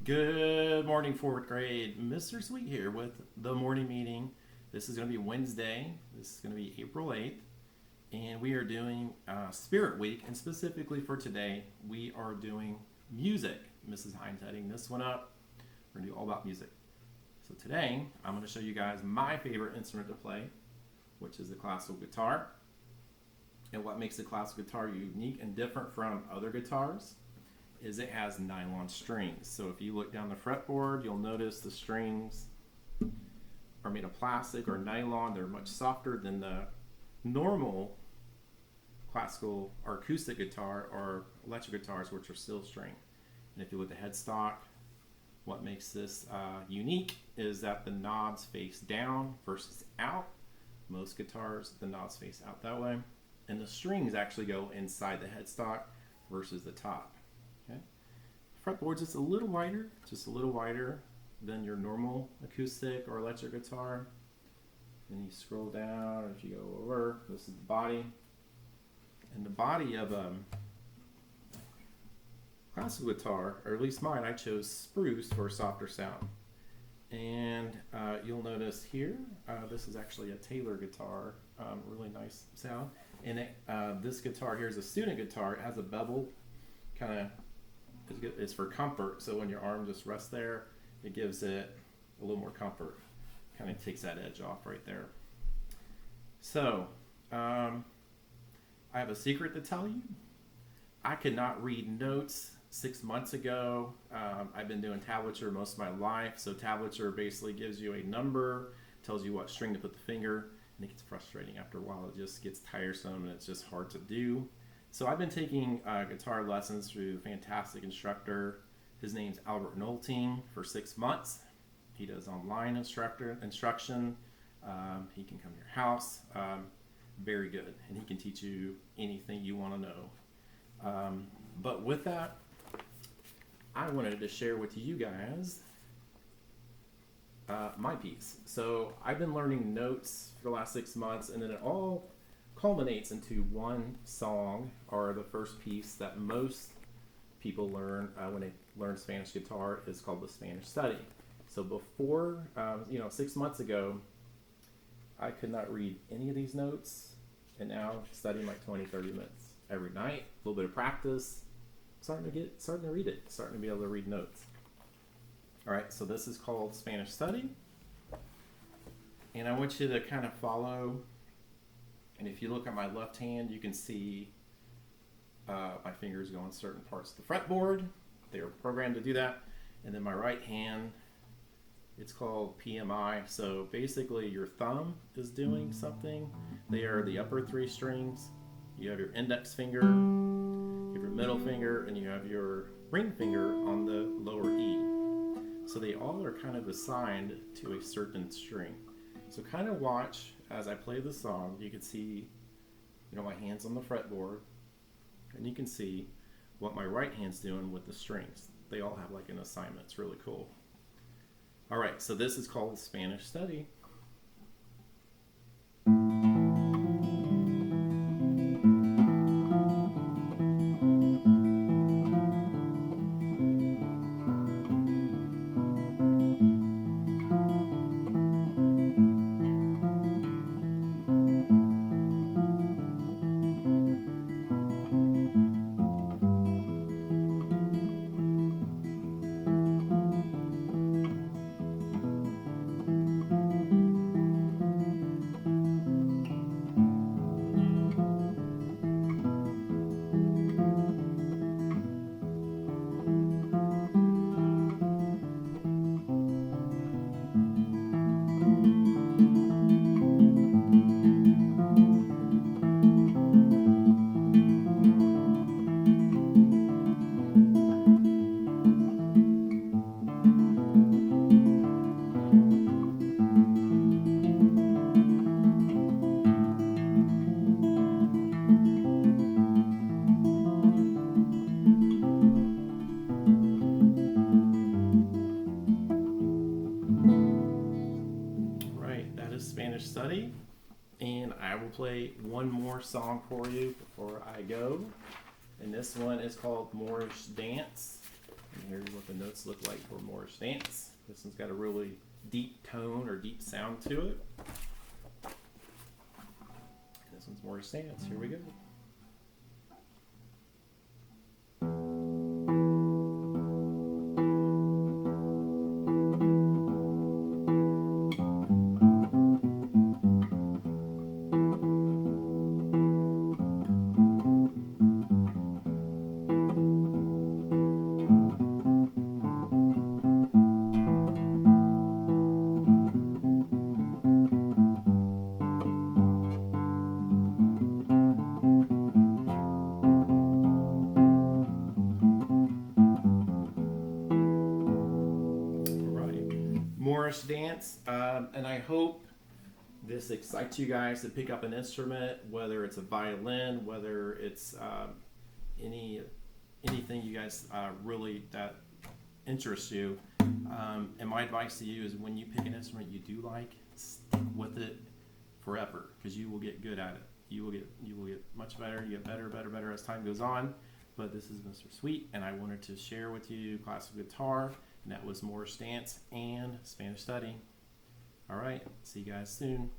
Good morning, fourth grade. Mr. Sweet here with the morning meeting. This is going to be Wednesday. This is going to be April 8th. And we are doing Spirit Week. And specifically for today, we are doing music. Mrs. Hines heading this one up. We're going to do all about music. So today, I'm going to show you guys my favorite instrument to play, which is the classical guitar. And what makes the classical guitar unique and different from other guitars is it has nylon strings. So if you look down the fretboard, you'll notice the strings are made of plastic or nylon. They're much softer than the normal classical or acoustic guitar or electric guitars, which are steel string. And if you look at the headstock, what makes this unique is that the knobs face down versus out. Most guitars, the knobs face out that way. And the strings actually go inside the headstock versus the top. Okay. Fretboard's just a little wider than your normal acoustic or electric guitar. Then you scroll down, if you go over, this is the body. And the body of a classical guitar, or at least mine, I chose spruce for a softer sound. And you'll notice here, this is actually a Taylor guitar, really nice sound. And this guitar here is a student guitar. It has a bevel, kind of. It's for comfort, so when your arm just rests there, it gives it a little more comfort. Kind of takes that edge off right there. So, I have a secret to tell you. I could not read notes 6 months ago. I've been doing tablature most of my life, so tablature basically gives you a number, tells you what string to put the finger, and it gets frustrating after a while. It just gets tiresome and it's just hard to do. So I've been taking guitar lessons through a fantastic instructor. His name's Albert Nolting for 6 months. He does online instruction. He can come to your house. Very good. And he can teach you anything you want to know. But with that, I wanted to share with you guys my piece. So I've been learning notes for the last 6 months, and then it all culminates into one song, or the first piece that most people learn when they learn Spanish guitar is called the Spanish Study. So before, 6 months ago, I could not read any of these notes, and now I'm studying like 20-30 minutes every night, a little bit of practice, starting to read it, starting to be able to read notes. All right, so this is called Spanish Study, and I want you to kind of follow. And if you look at my left hand, you can see my fingers go on certain parts of the fretboard. They are programmed to do that. And then my right hand, it's called PMI. So basically your thumb is doing something. They are the upper three strings. You have your index finger, you have your middle finger, and you have your ring finger on the lower E. So they all are kind of assigned to a certain string. So kind of watch as I play the song. You can see, my hand's on the fretboard, and you can see what my right hand's doing with the strings. They all have like an assignment. It's really cool. All right, so this is called Spanish Study. Spanish Study, and I will play one more song for you before I go, and this one is called Moorish Dance. And here's what the notes look like for Moorish dance. This one's got a really deep tone or deep sound to it. This one's Moorish dance. Here we go. Moorish dance, and I hope this excites you guys to pick up an instrument, whether it's a violin, whether it's anything you guys really that interests you. And my advice to you is when you pick an instrument you do like, stick with it forever, because you will get good at it. You will get much better. You get better as time goes on. But this is Mr. Sweet, and I wanted to share with you classical guitar, and that was Moorish dance and Spanish study. All right, see you guys soon.